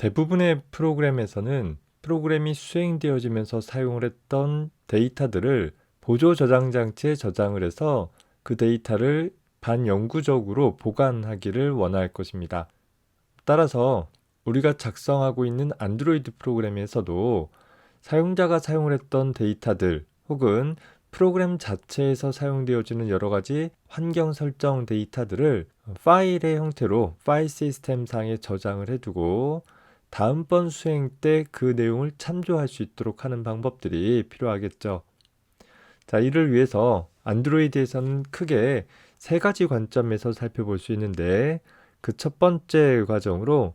대부분의 프로그램에서는 프로그램이 수행되어지면서 사용을 했던 데이터들을 보조 저장 장치에 저장을 해서 그 데이터를 반영구적으로 보관하기를 원할 것입니다. 따라서 우리가 작성하고 있는 안드로이드 프로그램에서도 사용자가 사용을 했던 데이터들 혹은 프로그램 자체에서 사용되어지는 여러 가지 환경 설정 데이터들을 파일의 형태로 파일 시스템 상에 저장을 해두고 다음번 수행 때 그 내용을 참조할 수 있도록 하는 방법들이 필요하겠죠. 자, 이를 위해서 안드로이드에서는 크게 세 가지 관점에서 살펴볼 수 있는데 그 첫 번째 과정으로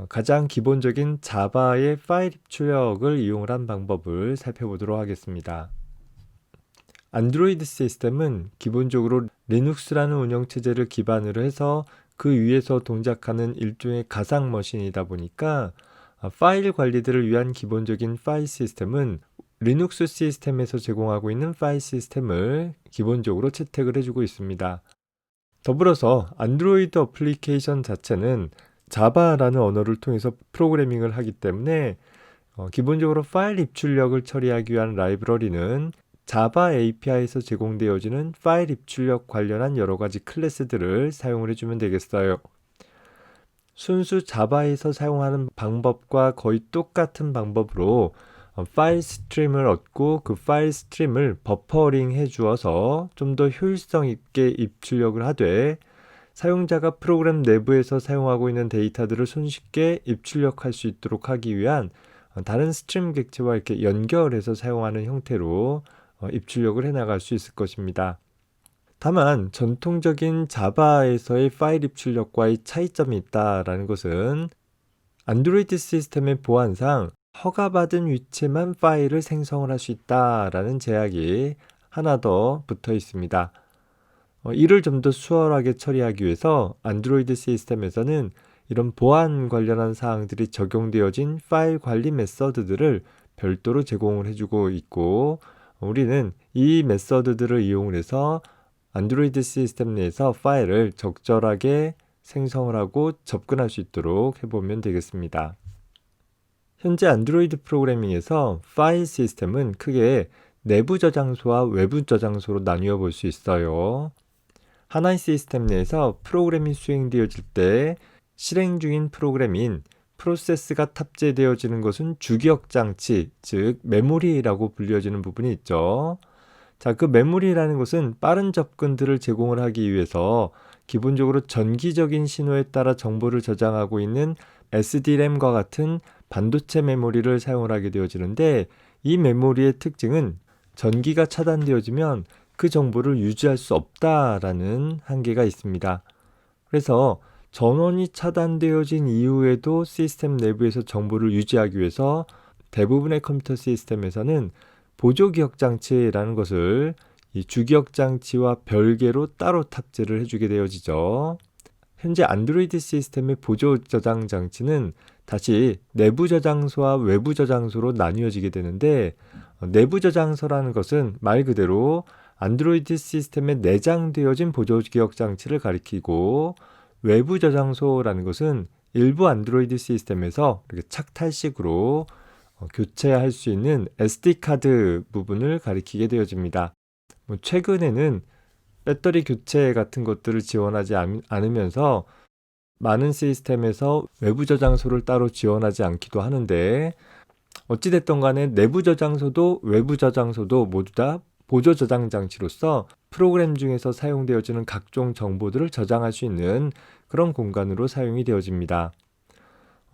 가장 기본적인 자바의 파일 입출력을 이용을 한 방법을 살펴보도록 하겠습니다. 안드로이드 시스템은 기본적으로 리눅스라는 운영체제를 기반으로 해서 그 위에서 동작하는 일종의 가상 머신이다 보니까 파일 관리들을 위한 기본적인 파일 시스템은 리눅스 시스템에서 제공하고 있는 파일 시스템을 기본적으로 채택을 해주고 있습니다. 더불어서 안드로이드 어플리케이션 자체는 자바라는 언어를 통해서 프로그래밍을 하기 때문에 기본적으로 파일 입출력을 처리하기 위한 라이브러리는 자바 API에서 제공되어지는 파일 입출력 관련한 여러 가지 클래스들을 사용을 해주면 되겠어요. 순수 자바에서 사용하는 방법과 거의 똑같은 방법으로 파일 스트림을 얻고 그 파일 스트림을 버퍼링 해주어서 좀 더 효율성 있게 입출력을 하되 사용자가 프로그램 내부에서 사용하고 있는 데이터들을 손쉽게 입출력할 수 있도록 하기 위한 다른 스트림 객체와 이렇게 연결해서 사용하는 형태로 입출력을 해나갈 수 있을 것입니다. 다만 전통적인 자바에서의 파일 입출력과의 차이점이 있다라는 것은 안드로이드 시스템의 보안상 허가받은 위치에만 파일을 생성을 할 수 있다라는 제약이 하나 더 붙어 있습니다. 이를 좀 더 수월하게 처리하기 위해서 안드로이드 시스템에서는 이런 보안 관련한 사항들이 적용되어진 파일 관리 메서드들을 별도로 제공을 해주고 있고 우리는 이 메서드들을 이용을 해서 안드로이드 시스템 내에서 파일을 적절하게 생성을 하고 접근할 수 있도록 해보면 되겠습니다. 현재 안드로이드 프로그래밍에서 파일 시스템은 크게 내부 저장소와 외부 저장소로 나뉘어 볼 수 있어요. 하나의 시스템 내에서 프로그램이 수행되어질 때 실행 중인 프로그램인 프로세스가 탑재되어지는 것은 주기억 장치, 즉 메모리라고 불려지는 부분이 있죠. 자, 그 메모리라는 것은 빠른 접근들을 제공을 하기 위해서 기본적으로 전기적인 신호에 따라 정보를 저장하고 있는 SDRAM과 같은 반도체 메모리를 사용을 하게 되어지는데 이 메모리의 특징은 전기가 차단되어지면 그 정보를 유지할 수 없다라는 한계가 있습니다. 그래서 전원이 차단되어진 이후에도 시스템 내부에서 정보를 유지하기 위해서 대부분의 컴퓨터 시스템에서는 보조기억장치라는 것을 이 주기억장치와 별개로 따로 탑재를 해주게 되어지죠. 현재 안드로이드 시스템의 보조 저장 장치는 다시 내부 저장소와 외부 저장소로 나뉘어지게 되는데 내부 저장소라는 것은 말 그대로 안드로이드 시스템에 내장되어진 보조 기억 장치를 가리키고 외부 저장소라는 것은 일부 안드로이드 시스템에서 이렇게 착탈식으로 교체할 수 있는 SD카드 부분을 가리키게 되어집니다. 최근에는 배터리 교체 같은 것들을 지원하지 않으면서 많은 시스템에서 외부 저장소를 따로 지원하지 않기도 하는데 어찌됐든 간에 내부 저장소도 외부 저장소도 모두 다 보조 저장 장치로서 프로그램 중에서 사용되어지는 각종 정보들을 저장할 수 있는 그런 공간으로 사용이 되어집니다.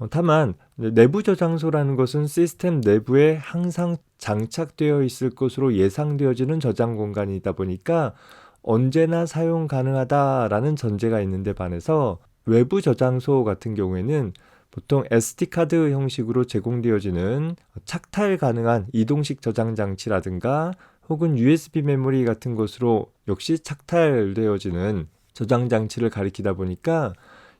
다만 내부 저장소라는 것은 시스템 내부에 항상 장착되어 있을 것으로 예상되어지는 저장 공간이다 보니까 언제나 사용 가능하다라는 전제가 있는데 반해서 외부 저장소 같은 경우에는 보통 SD카드 형식으로 제공되어지는 착탈 가능한 이동식 저장 장치라든가 혹은 USB 메모리 같은 것으로 역시 착탈되어지는 저장 장치를 가리키다 보니까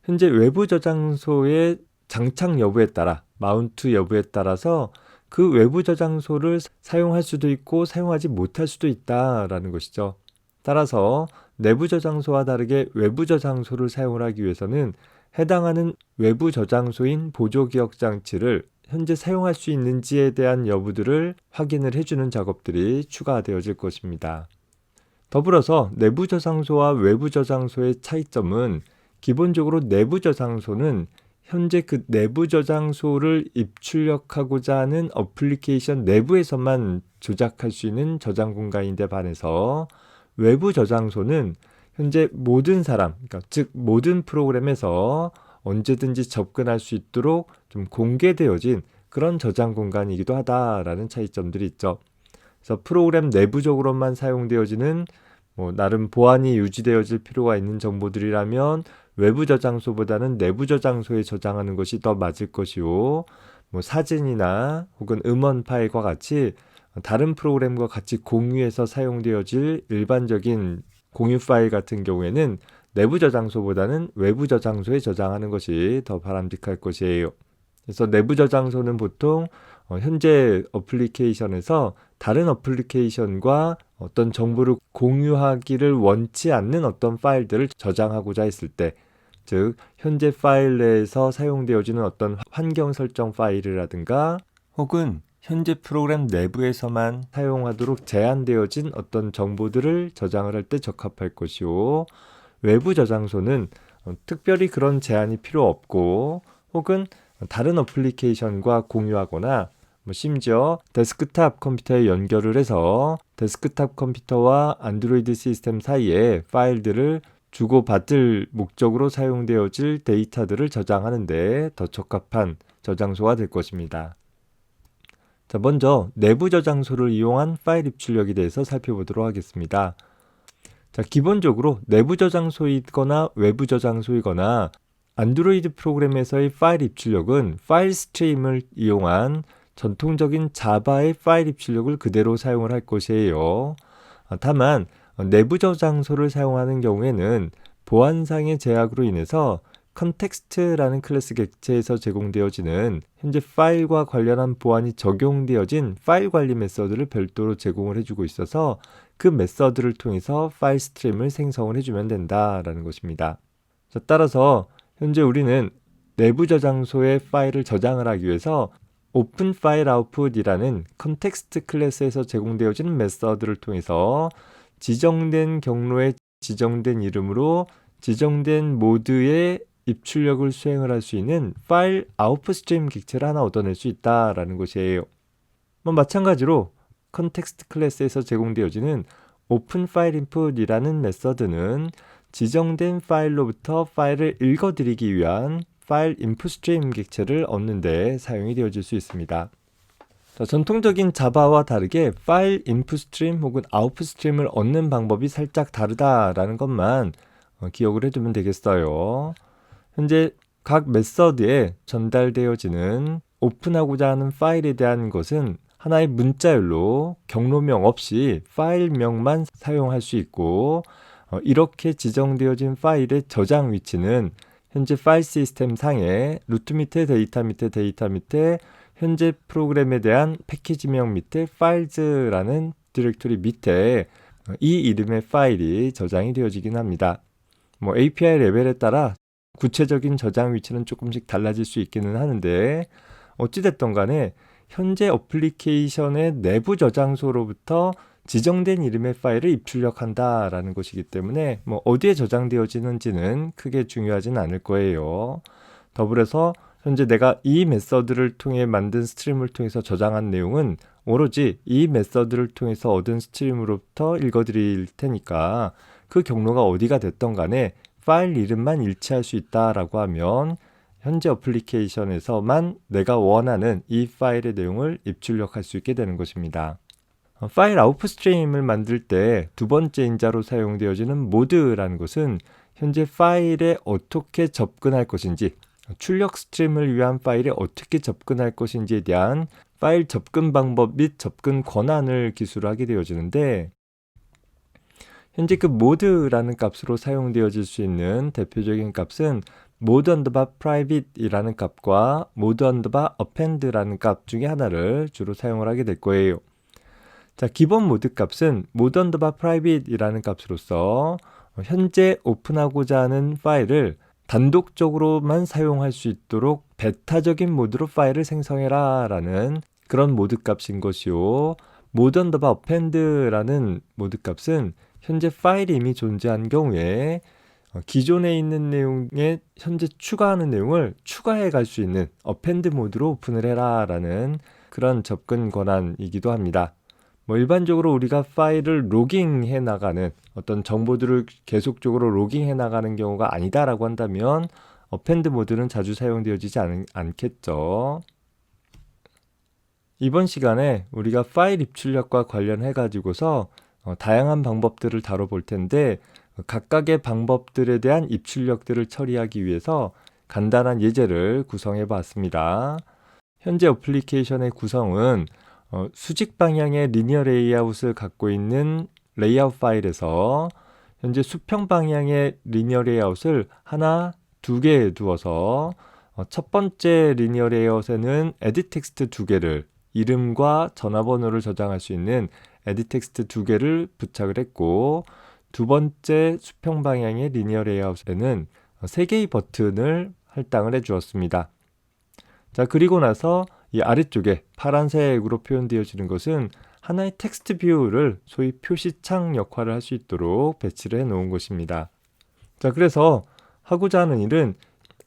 현재 외부 저장소의 장착 여부에 따라 마운트 여부에 따라서 그 외부 저장소를 사용할 수도 있고 사용하지 못할 수도 있다라는 것이죠. 따라서 내부 저장소와 다르게 외부 저장소를 사용을 하기 위해서는 해당하는 외부 저장소인 보조기억 장치를 현재 사용할 수 있는지에 대한 여부들을 확인을 해주는 작업들이 추가되어질 것입니다. 더불어서 내부 저장소와 외부 저장소의 차이점은 기본적으로 내부 저장소는 현재 그 내부 저장소를 입출력하고자 하는 어플리케이션 내부에서만 조작할 수 있는 저장 공간인데 반해서 외부 저장소는 현재 모든 사람, 그러니까 즉 모든 프로그램에서 언제든지 접근할 수 있도록 좀 공개되어진 그런 저장 공간이기도 하다라는 차이점들이 있죠. 그래서 프로그램 내부적으로만 사용되어지는 나름 보안이 유지되어질 필요가 있는 정보들이라면 외부 저장소보다는 내부 저장소에 저장하는 것이 더 맞을 것이고, 사진이나 혹은 음원 파일과 같이 다른 프로그램과 같이 공유해서 사용되어질 일반적인 공유 파일 같은 경우에는 내부 저장소보다는 외부 저장소에 저장하는 것이 더 바람직할 것이에요. 그래서 내부 저장소는 보통 현재 어플리케이션에서 다른 어플리케이션과 어떤 정보를 공유하기를 원치 않는 어떤 파일들을 저장하고자 했을 때, 즉 현재 파일 내에서 사용되어지는 어떤 환경 설정 파일이라든가 혹은 현재 프로그램 내부에서만 사용하도록 제한되어진 어떤 정보들을 저장을 할 때 적합할 것이고, 외부 저장소는 특별히 그런 제한이 필요 없고 혹은 다른 어플리케이션과 공유하거나 심지어 데스크탑 컴퓨터에 연결을 해서 데스크탑 컴퓨터와 안드로이드 시스템 사이에 파일들을 주고받을 목적으로 사용되어질 데이터들을 저장하는 데 더 적합한 저장소가 될 것입니다. 자, 먼저 내부 저장소를 이용한 파일 입출력에 대해서 살펴보도록 하겠습니다. 자, 기본적으로 내부 저장소이거나 외부 저장소이거나 안드로이드 프로그램에서의 파일 입출력은 파일 스트리임을 이용한 전통적인 자바의 파일 입출력을 그대로 사용을 할 것이에요. 다만 내부 저장소를 사용하는 경우에는 보안상의 제약으로 인해서 컨텍스트라는 클래스 객체에서 제공되어지는 현재 파일과 관련한 보안이 적용되어진 파일 관리 메서드를 별도로 제공을 해주고 있어서 그 메서드를 통해서 파일 스트림을 생성을 해주면 된다라는 것입니다. 자, 따라서 현재 우리는 내부 저장소에 파일을 저장을 하기 위해서 오픈 파일 아웃풋이라는 컨텍스트 클래스에서 제공되어지는 메서드를 통해서 지정된 경로에 지정된 이름으로 지정된 모드의 입출력을 수행을 할 수 있는 파일 아웃풋 스트림 객체를 하나 얻어낼 수 있다라는 것이에요. 마찬가지로 컨텍스트 클래스에서 제공되어지는 오픈 파일 인풋이라는 메서드는 지정된 파일로부터 파일을 읽어드리기 위한 파일 인풋 스트림 객체를 얻는 데 사용이 되어질 수 있습니다. 자, 전통적인 자바와 다르게 파일 인풋 스트림 혹은 아웃풋 스트림을 얻는 방법이 살짝 다르다라는 것만 기억을 해두면 되겠어요. 현재 각 메서드에 전달되어지는 오픈하고자 하는 파일에 대한 것은 하나의 문자열로 경로명 없이 파일명만 사용할 수 있고, 이렇게 지정되어진 파일의 저장 위치는 현재 파일 시스템 상에 루트 밑에 데이터 밑에 데이터 밑에 현재 프로그램에 대한 패키지명 밑에 파일즈라는 디렉토리 밑에 이 이름의 파일이 저장이 되어지긴 합니다. API 레벨에 따라 구체적인 저장 위치는 조금씩 달라질 수 있기는 하는데, 어찌됐든 간에 현재 어플리케이션의 내부 저장소로부터 지정된 이름의 파일을 입출력한다라는 것이기 때문에 어디에 저장되어지는지는 크게 중요하진 않을 거예요. 더불어서 현재 내가 이 메서드를 통해 만든 스트림을 통해서 저장한 내용은 오로지 이 메서드를 통해서 얻은 스트림으로부터 읽어드릴 테니까 그 경로가 어디가 됐던 간에 파일 이름만 일치할 수 있다라고 하면 현재 어플리케이션에서만 내가 원하는 이 파일의 내용을 입출력할 수 있게 되는 것입니다. 파일 아웃풋 스트림을 만들 때 두 번째 인자로 사용되어지는 모드라는 것은 현재 파일에 어떻게 접근할 것인지, 출력 스트림을 위한 파일에 어떻게 접근할 것인지에 대한 파일 접근 방법 및 접근 권한을 기술하게 되어지는데, 현재 그 모드라는 값으로 사용되어질 수 있는 대표적인 값은 mode underbar private 이라는 값과 mode underbar append라는 값 중에 하나를 주로 사용을 하게 될 거예요. 자, 기본 모드 값은 mode underbar private 이라는 값으로서 현재 오픈하고자 하는 파일을 단독적으로만 사용할 수 있도록 베타적인 모드로 파일을 생성해라 라는 그런 모드 값인 것이요. mode underbar append라는 모드 값은 현재 파일이 이미 존재한 경우에 기존에 있는 내용에 현재 추가하는 내용을 추가해 갈 수 있는 append 모드로 오픈을 해라 라는 그런 접근 권한이기도 합니다. 일반적으로 우리가 파일을 로깅해 나가는 어떤 정보들을 계속적으로 로깅해 나가는 경우가 아니다라고 한다면 append 모드는 자주 사용되어지지 않겠죠. 이번 시간에 우리가 파일 입출력과 관련해 가지고서 다양한 방법들을 다뤄볼 텐데 각각의 방법들에 대한 입출력들을 처리하기 위해서 간단한 예제를 구성해 봤습니다. 현재 어플리케이션의 구성은 수직 방향의 리니어 레이아웃을 갖고 있는 레이아웃 파일에서 현재 수평 방향의 리니어 레이아웃을 하나, 두 개 두어서 첫 번째 리니어 레이아웃에는 에딧 텍스트 두 개를 이름과 전화번호를 저장할 수 있는 에딧 텍스트 두 개를 부착을 했고 두 번째 수평 방향의 리니어 레이아웃에는 세 개의 버튼을 할당을 해 주었습니다. 자, 그리고 나서 이 아래쪽에 파란색으로 표현되어지는 것은 하나의 텍스트 뷰를 소위 표시창 역할을 할 수 있도록 배치를 해 놓은 것입니다. 자, 그래서 하고자 하는 일은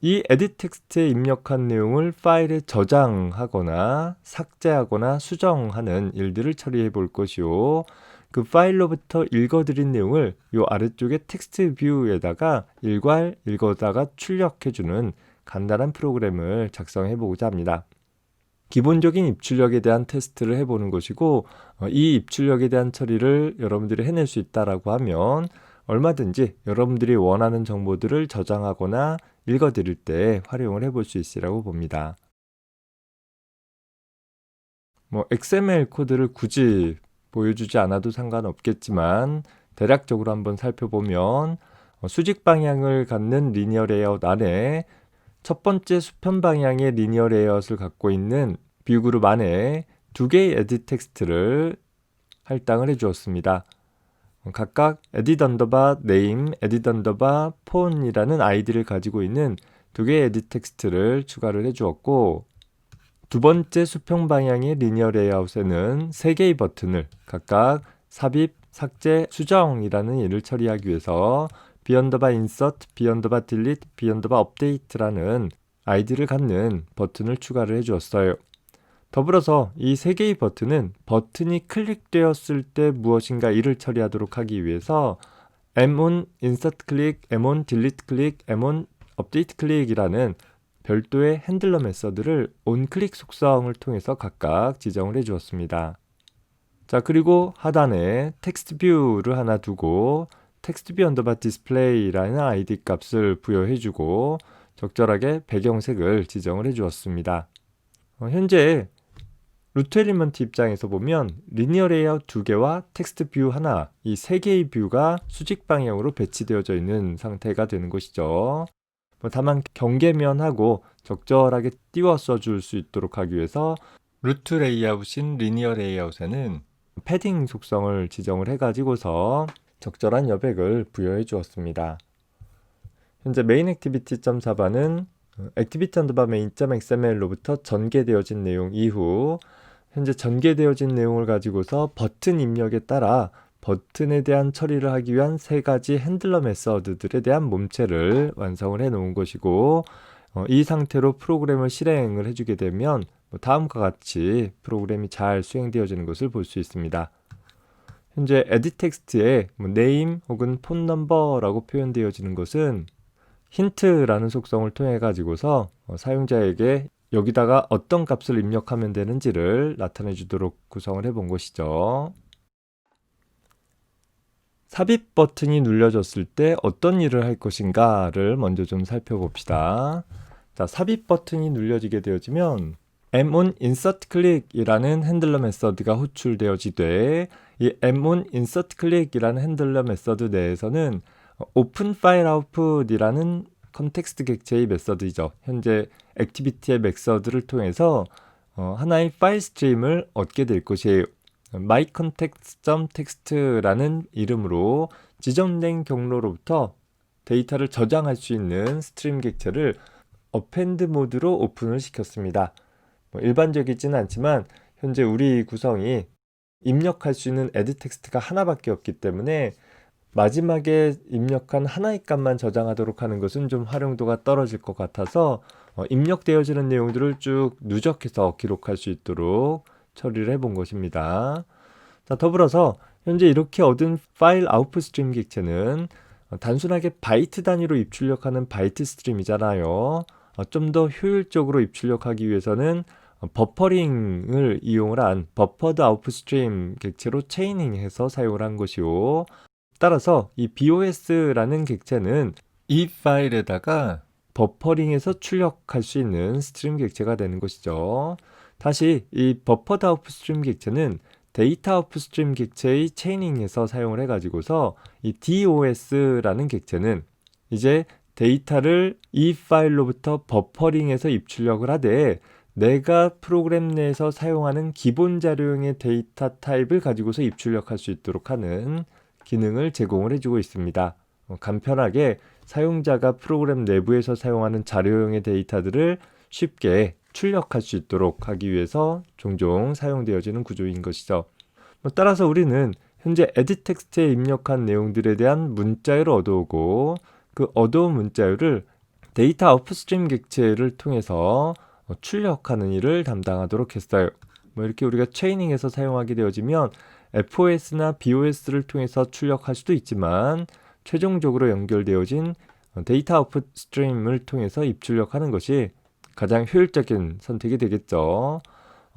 이 에딧 텍스트에 입력한 내용을 파일에 저장하거나 삭제하거나 수정하는 일들을 처리해 볼 것이요. 그 파일로부터 읽어드린 내용을 이 아래쪽에 텍스트 뷰에다가 읽어다가 출력해주는 간단한 프로그램을 작성해 보고자 합니다. 기본적인 입출력에 대한 테스트를 해보는 것이고 이 입출력에 대한 처리를 여러분들이 해낼 수 있다라고 하면 얼마든지 여러분들이 원하는 정보들을 저장하거나 읽어드릴 때 활용을 해볼 수 있으라고 봅니다. XML 코드를 굳이 보여주지 않아도 상관없겠지만 대략적으로 한번 살펴보면 수직 방향을 갖는 리니어 레이아웃 안에 첫 번째 수평 방향의 리니어 레이아웃을 갖고 있는 뷰 그룹 안에 두 개의 에딧 텍스트를 할당을 해 주었습니다. 각각 edit underbar name, edit underbar phone이라는 아이디를 가지고 있는 두 개의 에딧 텍스트를 추가를 해 주었고 두 번째 수평 방향의 리니어 레이아웃에는 세 개의 버튼을 각각 삽입, 삭제, 수정이라는 일을 처리하기 위해서 b_insert, b_delete, b_update라는 아이디를 갖는 버튼을 추가를 해 주었어요. 더불어서 이 세 개의 버튼은 버튼이 클릭되었을 때 무엇인가 일을 처리하도록 하기 위해서 m_on insert click, m_on delete click, m_on update click이라는 별도의 핸들러 메서드를 onClick 속성을 통해서 각각 지정을 해 주었습니다. 자, 그리고 하단에 텍스트 뷰를 하나 두고 텍스트 뷰 언더바 디스플레이라는 아이디 값을 부여해 주고 적절하게 배경색을 지정을 해 주었습니다. 현재 루트 엘리먼트 입장에서 보면 리니어 레이아웃 두 개와 텍스트 뷰 하나, 이 세 개의 뷰가 수직 방향으로 배치되어져 있는 상태가 되는 것이죠. 다만 경계면하고 적절하게 띄워서 줄 수 있도록 하기 위해서 루트 레이아웃인 리니어 레이아웃에는 패딩 속성을 지정을 해가지고서 적절한 여백을 부여해 주었습니다. 현재 메인 액티비티.자바는 액티비티 언더바 main.xml로부터 전개되어진 내용 이후 현재 전개되어진 내용을 가지고서 버튼 입력에 따라 버튼에 대한 처리를 하기 위한 세 가지 핸들러 메서드들에 대한 몸체를 완성을 해 놓은 것이고 이 상태로 프로그램을 실행을 해주게 되면 다음과 같이 프로그램이 잘 수행되어지는 것을 볼 수 있습니다. 현재 에딧 텍스트에 name 혹은 폰 넘버라고 표현되어지는 것은 힌트라는 속성을 통해 가지고서 사용자에게 여기다가 어떤 값을 입력하면 되는지를 나타내 주도록 구성을 해 본 것이죠. 삽입 버튼이 눌려졌을 때 어떤 일을 할 것인가를 먼저 좀 살펴봅시다. 자, 삽입 버튼이 눌려지게 되어지면 m_on insert click이라는 핸들러 메서드가 호출되어지되 이 m_on insert click이라는 핸들러 메서드 내에서는 open file output이라는 컨텍스트 객체의 메서드이죠. 현재 액티비티의 메서드를 통해서 하나의 파일 스트림을 얻게 될 것이에요. myContext.txt라는 이름으로 지정된 경로로부터 데이터를 저장할 수 있는 스트림 객체를 어펜드 모드로 오픈을 시켰습니다. 일반적이지는 않지만 현재 우리 구성이 입력할 수 있는 에드 텍스트가 하나밖에 없기 때문에 마지막에 입력한 하나의 값만 저장하도록 하는 것은 좀 활용도가 떨어질 것 같아서 입력되어지는 내용들을 쭉 누적해서 기록할 수 있도록 처리를 해본 것입니다. 자, 더불어서 현재 이렇게 얻은 파일 아웃풋 스트림 객체는 단순하게 바이트 단위로 입출력하는 바이트 스트림이잖아요. 좀 더 효율적으로 입출력하기 위해서는 버퍼링을 이용을 한 버퍼드 아웃풋 스트림 객체로 체이닝해서 사용을 한 것이요. 따라서 이 BOS라는 객체는 이 파일에다가 버퍼링해서 출력할 수 있는 스트림 객체가 되는 것이죠. 다시 이 버퍼드 아웃풋 스트림 객체는 데이터 아웃풋 스트림 객체의 체이닝해서 사용을 해가지고서 이 DOS라는 객체는 이제 데이터를 이 파일로부터 버퍼링해서 입출력을 하되 내가 프로그램 내에서 사용하는 기본 자료용의 데이터 타입을 가지고서 입출력할 수 있도록 하는 기능을 제공을 해주고 있습니다. 간편하게 사용자가 프로그램 내부에서 사용하는 자료용의 데이터들을 쉽게 출력할 수 있도록 하기 위해서 종종 사용되어지는 구조인 것이죠. 따라서 우리는 현재 에디 텍스트에 입력한 내용들에 대한 문자열을 얻어오고 그 얻어온 문자열을 데이터 아웃풋 스트림 객체를 통해서 출력하는 일을 담당하도록 했어요. 이렇게 우리가 체이닝해서 사용하게 되어지면 FOS나 BOS를 통해서 출력할 수도 있지만 최종적으로 연결되어진 데이터 아웃풋 스트림을 통해서 입출력하는 것이 가장 효율적인 선택이 되겠죠.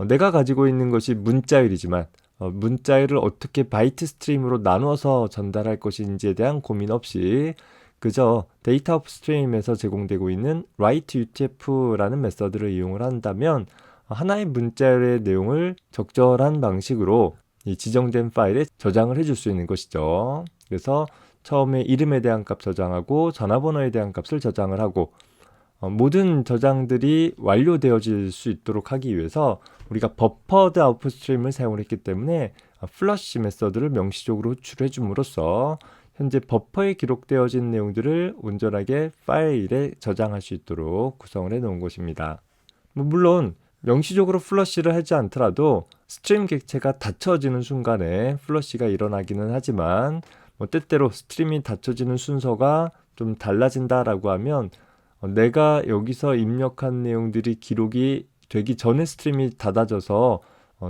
내가 가지고 있는 것이 문자열이지만 문자열을 어떻게 바이트 스트림으로 나누어서 전달할 것인지에 대한 고민 없이 그저 데이터 아웃풋 스트림에서 제공되고 있는 write UTF라는 메서드를 이용을 한다면 하나의 문자열의 내용을 적절한 방식으로 이 지정된 파일에 저장을 해줄 수 있는 것이죠. 그래서 처음에 이름에 대한 값 저장하고 전화번호에 대한 값을 저장을 하고 모든 저장들이 완료되어질 수 있도록 하기 위해서 우리가 버퍼드 아웃풋 스트림을 사용을 했기 때문에 플러시 메서드를 명시적으로 호출해 줌으로써 현재 버퍼에 기록되어진 내용들을 온전하게 파일에 저장할 수 있도록 구성을 해 놓은 것입니다. 물론 명시적으로 플러시를 하지 않더라도 스트림 객체가 닫혀지는 순간에 플러시가 일어나기는 하지만 때때로 스트림이 닫혀지는 순서가 좀 달라진다라고 하면 내가 여기서 입력한 내용들이 기록이 되기 전에 스트림이 닫아져서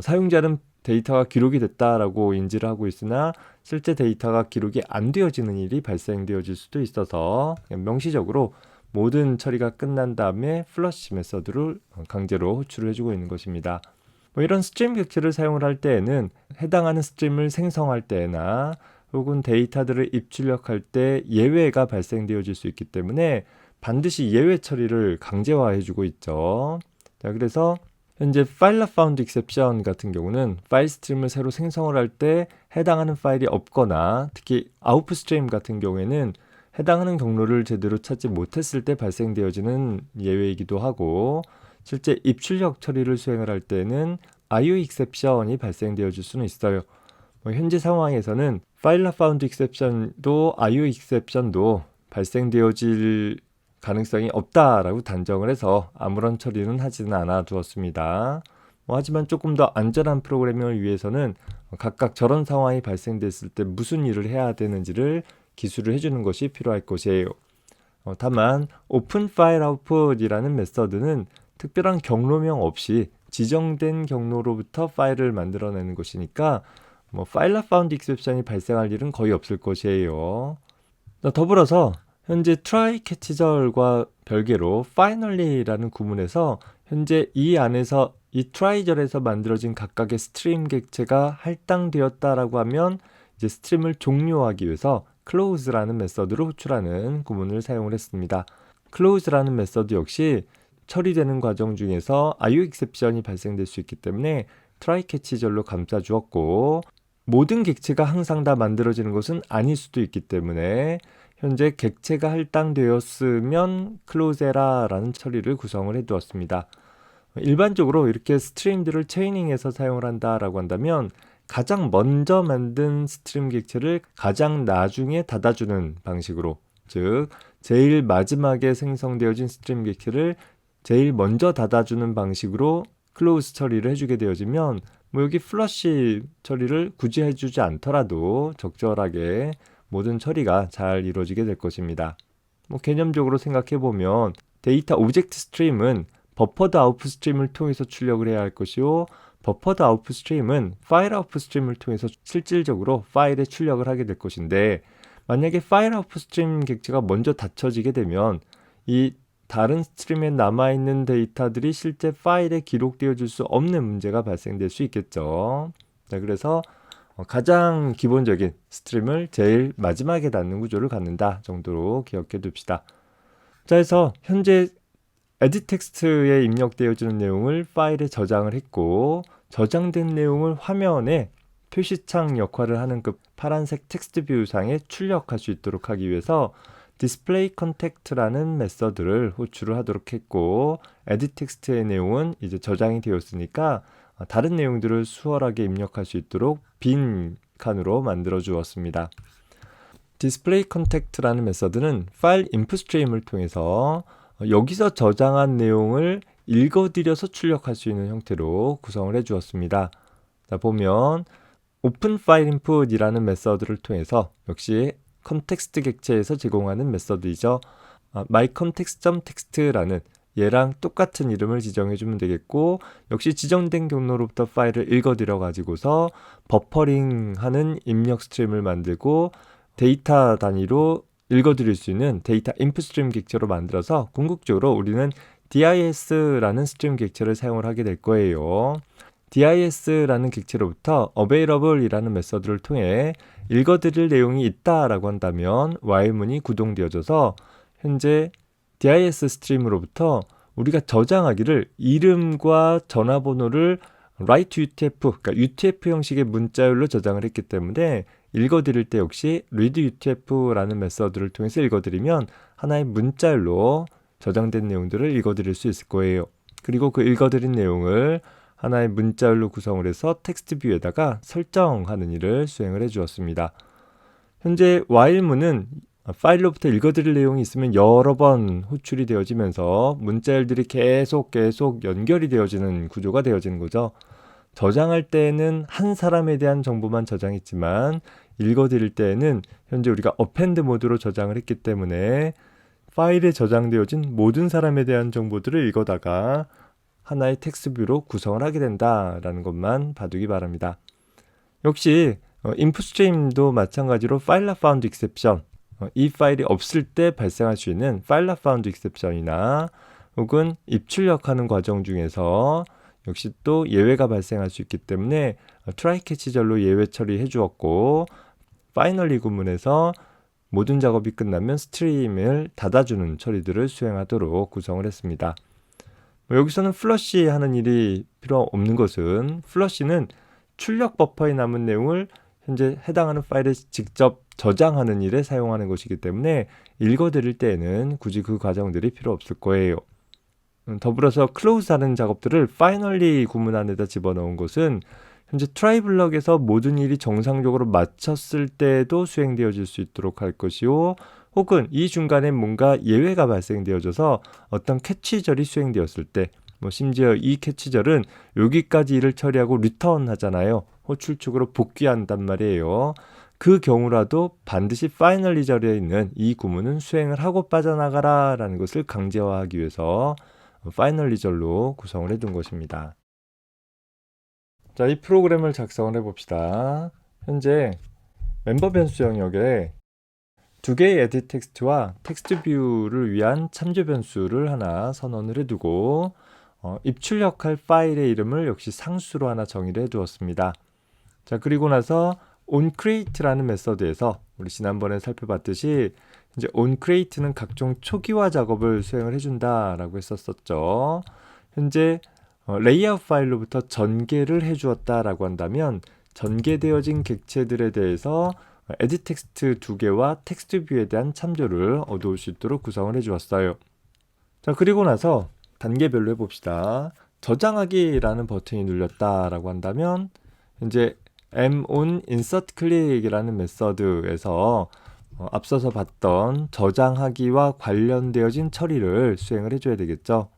사용자는 데이터가 기록이 됐다라고 인지를 하고 있으나 실제 데이터가 기록이 안 되어지는 일이 발생되어질 수도 있어서 명시적으로 모든 처리가 끝난 다음에 플러시 메서드를 강제로 호출을 해주고 있는 것입니다. 이런 스트림 객체를 사용을 할 때에는 해당하는 스트림을 생성할 때나 혹은 데이터들을 입출력할 때 예외가 발생되어질 수 있기 때문에 반드시 예외 처리를 강제화해주고 있죠. 자, 그래서 현재 파일 not found exception 같은 경우는 파일 스트림을 새로 생성을 할 때 해당하는 파일이 없거나 특히 아웃풋 스트림 같은 경우에는 해당하는 경로를 제대로 찾지 못했을 때 발생되어지는 예외이기도 하고 실제 입출력 처리를 수행을 할 때는 IO exception이 발생되어질 수는 있어요. 현재 상황에서는 파일 not found exception도 IO exception도 발생되어질 가능성이 없다라고 단정을 해서 아무런 처리는 하지는 않아 두었습니다. 하지만 조금 더 안전한 프로그래밍을 위해서는 각각 저런 상황이 발생됐을 때 무슨 일을 해야 되는지를 기술을 해주는 것이 필요할 것이에요. 다만 오픈 파일 아웃풋이라는 메서드는 특별한 경로명 없이 지정된 경로로부터 파일을 만들어내는 것이니까 파일 not found exception이 발생할 일은 거의 없을 것이에요. 더불어서 현재 try catch절과 별개로 finally라는 구문에서 현재 이 안에서 이 try절에서 만들어진 각각의 스트림 객체가 할당되었다라고 하면 이제 스트림을 종료하기 위해서 close라는 메서드를 호출하는 구문을 사용을 했습니다. close라는 메서드 역시 처리되는 과정 중에서 IO exception이 발생될 수 있기 때문에 try catch절로 감싸 주었고 모든 객체가 항상 다 만들어지는 것은 아닐 수도 있기 때문에 현재 객체가 할당되었으면 클로제라라는 처리를 구성을 해두었습니다. 일반적으로 이렇게 스트림들을 체이닝해서 사용을 한다라고 한다면 가장 먼저 만든 스트림 객체를 가장 나중에 닫아주는 방식으로 즉 제일 마지막에 생성되어진 스트림 객체를 제일 먼저 닫아주는 방식으로 클로즈 처리를 해주게 되어지면 여기 플러시 처리를 굳이 해주지 않더라도 적절하게 모든 처리가 잘 이루어지게 될 것입니다. 개념적으로 생각해보면 데이터 오브젝트 스트림은 버퍼드 아웃풋 스트림을 통해서 출력을 해야 할 것이요, 버퍼드 아웃풋 스트림은 파일 아웃풋 스트림을 통해서 실질적으로 파일에 출력을 하게 될 것인데, 만약에 파일 아웃풋 스트림 객체가 먼저 닫혀지게 되면 이 다른 스트림에 남아있는 데이터들이 실제 파일에 기록되어 줄 수 없는 문제가 발생될 수 있겠죠. 자, 그래서 가장 기본적인 스트림을 제일 마지막에 닫는 구조를 갖는다 정도로 기억해 둡시다. 자, 해서 현재 에딧 텍스트에 입력되어지는 내용을 파일에 저장을 했고, 저장된 내용을 화면에 표시창 역할을 하는 그 파란색 텍스트 뷰 상에 출력할 수 있도록 하기 위해서 디스플레이 컨택트라는 메서드를 호출을 하도록 했고, 에딧 텍스트의 내용은 이제 저장이 되었으니까 다른 내용들을 수월하게 입력할 수 있도록 빈 칸으로 만들어 주었습니다. 디스플레이 컨택트라는 메서드는 파일 인풋 스트림을 통해서 여기서 저장한 내용을 읽어들여서 출력할 수 있는 형태로 구성을 해 주었습니다. 자, 보면 오픈 파일 인풋이라는 메서드를 통해서 역시 컨텍스트 객체에서 제공하는 메서드이죠. myContext.text라는 얘랑 똑같은 이름을 지정해 주면 되겠고, 역시 지정된 경로로부터 파일을 읽어들여 가지고서 버퍼링하는 입력 스트림을 만들고 데이터 단위로 읽어드릴 수 있는 데이터 인풋 스트림 객체로 만들어서 궁극적으로 우리는 DIS라는 스트림 객체를 사용을 하게 될 거예요. DIS라는 객체로부터 available이라는 메서드를 통해 읽어드릴 내용이 있다라고 한다면 while문이 구동되어져서 현재 DIS 스트림으로부터 우리가 저장하기를 이름과 전화번호를 write UTF, 그러니까 UTF 형식의 문자열로 저장을 했기 때문에 읽어드릴 때 역시 read UTF라는 메서드를 통해서 읽어드리면 하나의 문자열로 저장된 내용들을 읽어드릴 수 있을 거예요. 그리고 그 읽어드린 내용을 하나의 문자열로 구성을 해서 텍스트 뷰에다가 설정하는 일을 수행을 해 주었습니다. 현재 while문은 파일로부터 읽어드릴 내용이 있으면 여러 번 호출이 되어지면서 문자열들이 계속 연결이 되어지는 구조가 되어지는 거죠. 저장할 때에는 한 사람에 대한 정보만 저장했지만 읽어드릴 때에는 현재 우리가 어펜드 모드로 저장을 했기 때문에 파일에 저장되어진 모든 사람에 대한 정보들을 읽어다가 하나의 텍스트 뷰로 구성을 하게 된다라는 것만 봐두기 바랍니다. 역시 인풋 스트림도 마찬가지로 file not found exception, 이 파일이 없을 때 발생할 수 있는 file not found exception이나 혹은 입출력하는 과정 중에서 역시 또 예외가 발생할 수 있기 때문에 try catch절로 예외 처리해 주었고, finally 구문에서 모든 작업이 끝나면 스트림을 닫아주는 처리들을 수행하도록 구성을 했습니다. 여기서는 플러시 하는 일이 필요 없는 것은, 플러시는 출력 버퍼에 남은 내용을 현재 해당하는 파일에 직접 저장하는 일에 사용하는 것이기 때문에 읽어드릴 때에는 굳이 그 과정들이 필요 없을 거예요. 더불어서 클로즈 하는 작업들을 finally 구문 안에다 집어넣은 것은 현재 try 블럭에서 모든 일이 정상적으로 마쳤을 때도 수행되어질 수 있도록 할 것이요, 혹은 이 중간에 뭔가 예외가 발생되어져서 어떤 캐치절이 수행되었을 때, 심지어 이 캐치절은 여기까지 일을 처리하고 리턴 하잖아요. 호출 쪽으로 복귀한단 말이에요. 그 경우라도 반드시 finally 절에 있는 이 구문은 수행을 하고 빠져나가라 라는 것을 강제화하기 위해서 finally 절로 구성을 해둔 것입니다. 자, 이 프로그램을 작성을 해봅시다. 현재 멤버 변수 영역에 두 개의 에딧 텍스트와 텍스트 뷰를 위한 참조 변수를 하나 선언을 해두고 입출력할 파일의 이름을 역시 상수로 하나 정의를 해두었습니다. 자, 그리고 나서 onCreate라는 메서드에서 우리 지난번에 살펴봤듯이 이제 onCreate는 각종 초기화 작업을 수행을 해준다라고 했었죠. 현재 레이아웃 파일로부터 전개를 해주었다라고 한다면 전개되어진 객체들에 대해서 에딧 텍스트 2개와 텍스트 뷰에 대한 참조를 얻어올 수 있도록 구성을 해주었어요. 자, 그리고 나서 단계별로 해봅시다. 저장하기라는 버튼이 눌렸다라고 한다면 현재 on insert click이라는 메서드에서 앞서서 봤던 저장하기와 관련되어진 처리를 수행을 해줘야 되겠죠.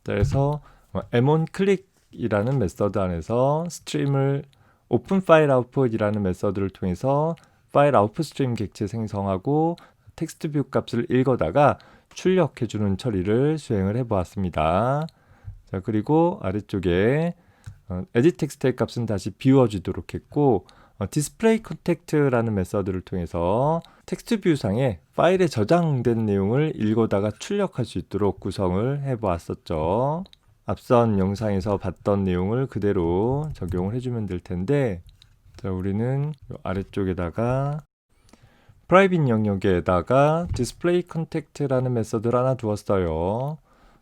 그래서 m1 클릭이라는 메서드 안에서 스트림을 오픈 파일 아웃풋이라는 메서드를 통해서 파일 아웃풋 스트림 객체 생성하고 텍스트 뷰 값을 읽어다가 출력해주는 처리를 수행을 해보았습니다. 자, 그리고 아래쪽에 edit 텍스트의 값은 다시 비워지도록 했고 디스플레이 컨택트라는 메서드를 통해서 텍스트 뷰 상에 파일에 저장된 내용을 읽어다가 출력할 수 있도록 구성을 해보았었죠. 앞선 영상에서 봤던 내용을 그대로 적용을 해주면 될 텐데, 자, 우리는 아래쪽에다가 프라이빗 영역에다가 디스플레이 컨택트라는 메서드를 하나 두었어요.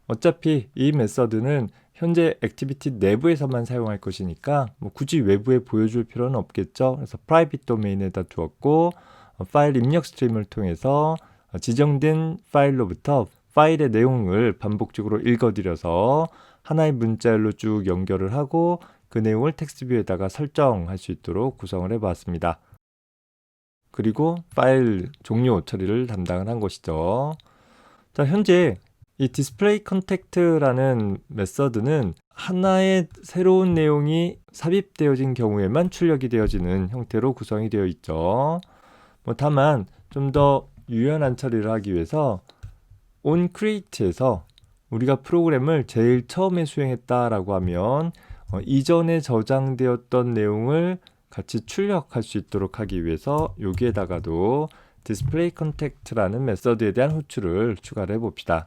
어차피 이 메서드는 현재 액티비티 내부에서만 사용할 것이니까 굳이 외부에 보여줄 필요는 없겠죠. 그래서 프라이빗 도메인에다 두었고 파일 입력 스트림을 통해서 지정된 파일로부터 파일의 내용을 반복적으로 읽어드려서 하나의 문자열로 쭉 연결을 하고 그 내용을 텍스트 뷰에다가 설정할 수 있도록 구성을 해보았습니다. 그리고 파일 종료 처리를 담당을 한 것이죠. 자, 현재 이 디스플레이 컨택트라는 메서드는 하나의 새로운 내용이 삽입되어진 경우에만 출력이 되어지는 형태로 구성이 되어 있죠. 다만 좀 더 유연한 처리를 하기 위해서 onCreate에서 우리가 프로그램을 제일 처음에 수행했다라고 하면 이전에 저장되었던 내용을 같이 출력할 수 있도록 하기 위해서 여기에다가도 디스플레이 컨택트라는 메서드에 대한 호출을 추가를 해봅시다.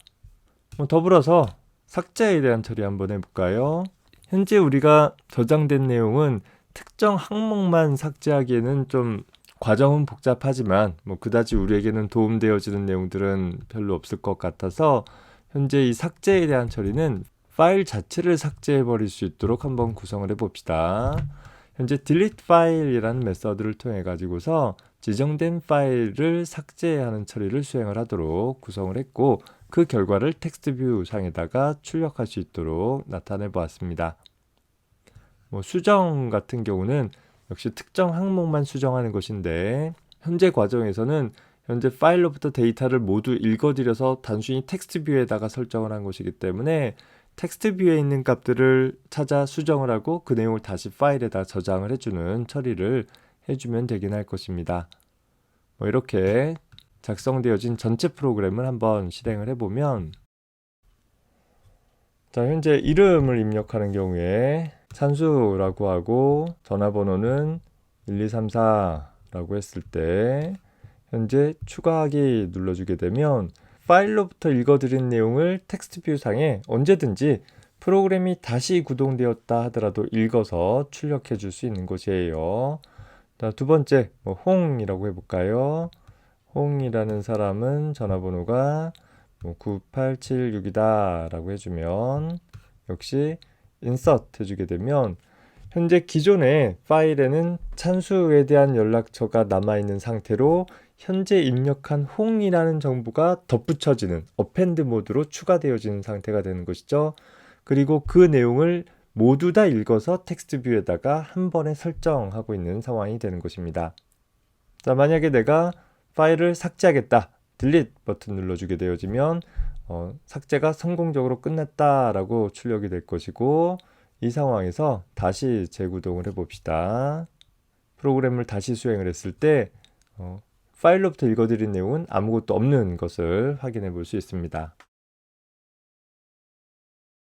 더불어서 삭제에 대한 처리 한번 해볼까요? 현재 우리가 저장된 내용은 특정 항목만 삭제하기에는 좀 과정은 복잡하지만 그다지 우리에게는 도움되어지는 내용들은 별로 없을 것 같아서 현재 이 삭제에 대한 처리는 파일 자체를 삭제해 버릴 수 있도록 한번 구성을 해봅시다. 현재 delete file이라는 메서드를 통해 가지고서 지정된 파일을 삭제하는 처리를 수행을 하도록 구성을 했고 그 결과를 텍스트 뷰 상에다가 출력할 수 있도록 나타내 보았습니다. 수정 같은 경우는 역시 특정 항목만 수정하는 것인데 현재 과정에서는 현재 파일로부터 데이터를 모두 읽어드려서 단순히 텍스트 뷰에다가 설정을 한 것이기 때문에 텍스트 뷰에 있는 값들을 찾아 수정을 하고 그 내용을 다시 파일에다 저장을 해주는 처리를 해주면 되긴 할 것입니다. 이렇게 작성되어진 전체 프로그램을 한번 실행을 해보면, 자, 현재 이름을 입력하는 경우에 찬수라고 하고 전화번호는 1234라고 했을 때 현재 추가하기 눌러주게 되면 파일로부터 읽어드린 내용을 텍스트 뷰 상에 언제든지 프로그램이 다시 구동되었다 하더라도 읽어서 출력해 줄 수 있는 것이에요. 자, 두 번째 홍이라고 해볼까요? 홍이라는 사람은 전화번호가 9876이다 라고 해주면 역시 insert 해주게 되면 현재 기존의 파일에는 찬수에 대한 연락처가 남아있는 상태로 현재 입력한 홍이라는 정보가 덧붙여지는 append 모드로 추가되어지는 상태가 되는 것이죠. 그리고 그 내용을 모두 다 읽어서 텍스트 뷰에다가 한 번에 설정하고 있는 상황이 되는 것입니다. 자, 만약에 내가 파일을 삭제하겠다, delete 버튼 눌러주게 되어지면 삭제가 성공적으로 끝났다라고 출력이 될 것이고 이 상황에서 다시 재구동을 해봅시다. 프로그램을 다시 수행을 했을 때 파일로부터 읽어드린 내용은 아무것도 없는 것을 확인해 볼 수 있습니다.